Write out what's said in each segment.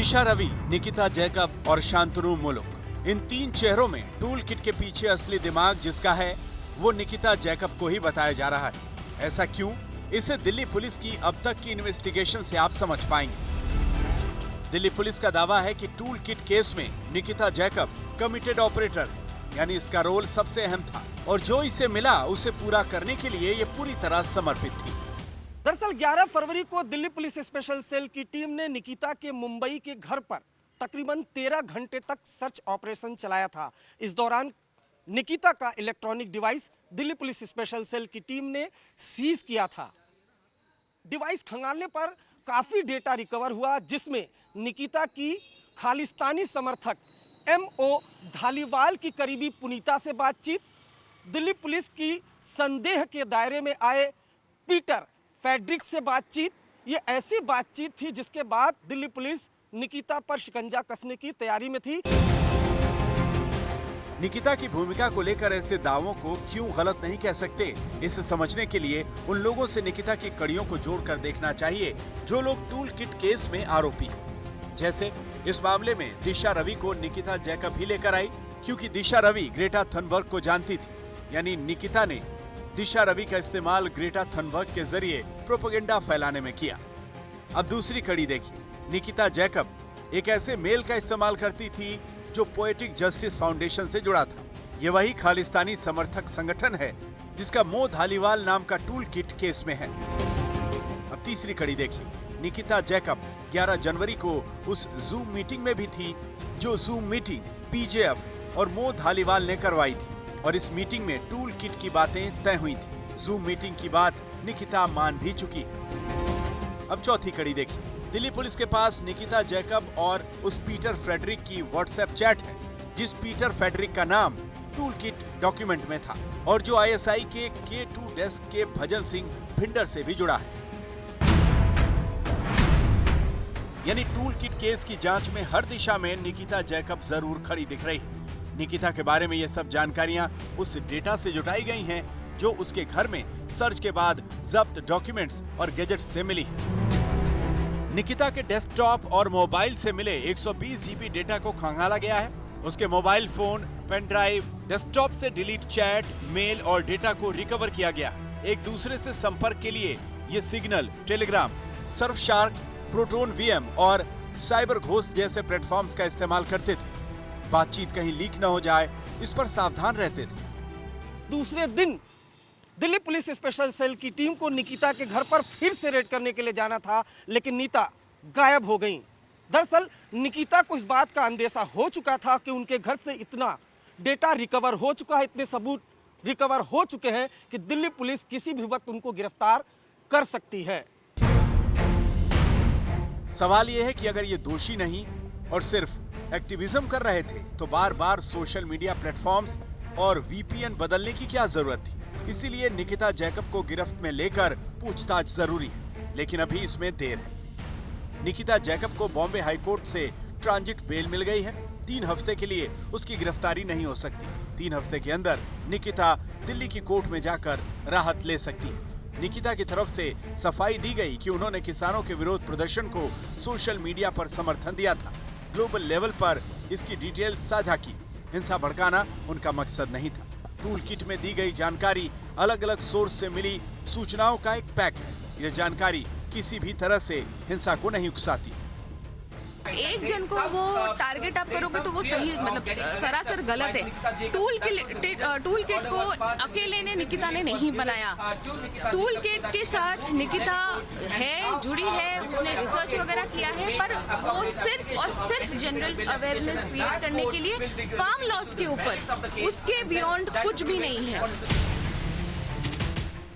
दिशा Ravi, Nikita Jacob और शांतनु मुलुक, इन तीन चेहरों में टूल किट के पीछे असली दिमाग जिसका है वो निकिता जैकब को ही बताया जा रहा है। ऐसा क्यों? इसे दिल्ली पुलिस की अब तक की इन्वेस्टिगेशन से आप समझ पाएंगे। दिल्ली पुलिस का दावा है कि टूल किट केस में निकिता जैकब कमिटेड ऑपरेटर, यानी इसका रोल सबसे अहम था और जो इसे मिला उसे पूरा करने के लिए ये पूरी तरह समर्पित थी। दरअसल 11 फरवरी को दिल्ली पुलिस स्पेशल सेल की टीम ने निकिता के मुंबई के घर पर तकरीबन 13 घंटे तक सर्च ऑपरेशन चलाया था। इस दौरान निकिता का electronic device Delhi police special cell की टीम ने सीज किया था। डिवाइस खंगालने पर काफी डेटा रिकवर हुआ, जिसमें निकिता की खालिस्तानी समर्थक MO धालीवाल की करीबी पुनीता से बातचीत, दिल्ली पुलिस की संदेह के दायरे में आए पीटर फेड्रिक से बातचीत, ये ऐसी बातचीत थी जिसके बाद दिल्ली पुलिस निकिता पर शिकंजा कसने की तैयारी में थी। निकिता की भूमिका को लेकर ऐसे दावों को क्यों गलत नहीं कह सकते, इसे समझने के लिए उन लोगों से निकिता की कड़ियों को जोड़कर देखना चाहिए जो लोग टूल किट केस में आरोपी हैं। जैसे इस मामले में दिशा रवि को निकिता जैकब ही लेकर आई, क्योंकि दिशा रवि ग्रेटा थनबर्ग को जानती थी, यानी निकिता ने दिशा रवि का इस्तेमाल ग्रेटा थनबर्ग के जरिए प्रोपेगेंडा फैलाने में किया। अब दूसरी कड़ी देखिए, निकिता जैकब एक ऐसे मेल का इस्तेमाल करती थी जो पोएटिक जस्टिस फाउंडेशन से जुड़ा था। ये वही खालिस्तानी समर्थक संगठन है जिसका मो धालीवाल नाम का टूल किट केस में है। अब तीसरी कड़ी देखिए, निकिता जैकब 11 जनवरी को उस जूम मीटिंग में भी थी जो जूम मीटिंग PJF और मो धालीवाल ने करवाई थी और इस मीटिंग में टूल किट की बातें तय हुई थी। जूम मीटिंग की बात निकिता मान भी चुकी है। अब चौथी कड़ी देखिए, दिल्ली पुलिस के पास निकिता जैकब और उस पीटर फ्रेडरिक की व्हाट्सएप चैट है, जिस पीटर फ्रेडरिक का नाम टूल किट डॉक्यूमेंट में था और जो ISI के K2 डेस्क के भजन सिंह भिंडर से भी जुड़ा है। यानी टूल किट केस की जांच में हर दिशा में निकिता जैकब जरूर खड़ी दिख रही है। निकिता के बारे में ये सब जानकारियां उस डेटा से जुटाई गई हैं जो उसके घर में सर्च के बाद जब्त डॉक्यूमेंट्स और गैजेट से मिली। निकिता के डेस्कटॉप और मोबाइल से मिले 120 GB डेटा को खंगाला गया है। उसके mobile phone, pen drive, desktop से डिलीट चैट, मेल और डेटा को रिकवर किया गया। एक दूसरे से संपर्क के लिए ये Signal, Telegram, Surfshark, Proton VM और साइबर घोस्ट जैसे प्लेटफॉर्म्स का इस्तेमाल करते थे। बातचीत कहीं लीक न हो जाए, इस पर सावधान रहते थे। दूसरे दिन दिल्ली पुलिस स्पेशल सेल की टीम को निकिता के घर पर फिर से रेड करने के लिए जाना था, लेकिन नीता गायब हो गईं। दरअसल निकिता को इस बात का अंदेशा हो चुका था कि उनके घर से इतना डेटा रिकवर हो चुका है, इतने सबूत रिकवर हो चुके हैं कि दिल्ली पुलिस किसी भी वक्त उनको गिरफ्तार कर सकती है। सवाल यह है कि अगर ये दोषी नहीं और सिर्फ एक्टिविज्म कर रहे थे तो बार बार सोशल मीडिया प्लेटफॉर्म्स और VPN बदलने की क्या जरूरत थी? इसीलिए निकिता जैकब को गिरफ्त में लेकर पूछताछ जरूरी है, लेकिन अभी इसमें देर है। निकिता जैकब को बॉम्बे हाईकोर्ट से ट्रांजिट बेल मिल गई है। 3 हफ्ते के लिए उसकी गिरफ्तारी नहीं हो सकती। 3 हफ्ते के अंदर निकिता दिल्ली की कोर्ट में जाकर राहत ले सकती है। निकिता की तरफ से सफाई दी गई कि उन्होंने किसानों के विरोध प्रदर्शन को सोशल मीडिया पर समर्थन दिया था। ग्लोबल लेवल पर इसकी डिटेल साझा की। हिंसा भड़काना उनका मकसद नहीं था। टूल किट में दी गई जानकारी अलग अलग सोर्स से मिली सूचनाओं का एक पैक है। यह जानकारी किसी भी तरह से हिंसा को नहीं उकसाती। एक जन को वो टारगेट आप करोगे तो वो सही मतलब सरासर गलत है। टूल किट को अकेले ने निकिता ने नहीं बनाया। टूल किट के साथ निकिता है, जुड़ी है, उसने रिसर्च वगैरह किया है, पर वो सिर्फ और सिर्फ जनरल अवेयरनेस क्रिएट करने के लिए फार्म लॉस के ऊपर, उसके बियॉन्ड कुछ भी नहीं है।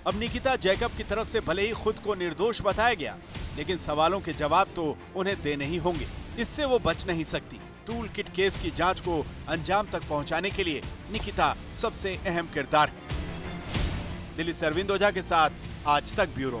अब निकिता जैकब की तरफ से भले ही खुद को निर्दोष बताया गया, लेकिन सवालों के जवाब तो उन्हें देने ही होंगे। इससे वो बच नहीं सकती। टूल किट केस की जांच को अंजाम तक पहुंचाने के लिए निकिता सबसे अहम किरदार है। दिल्ली से अरविंद ओझा के साथ आज तक ब्यूरो।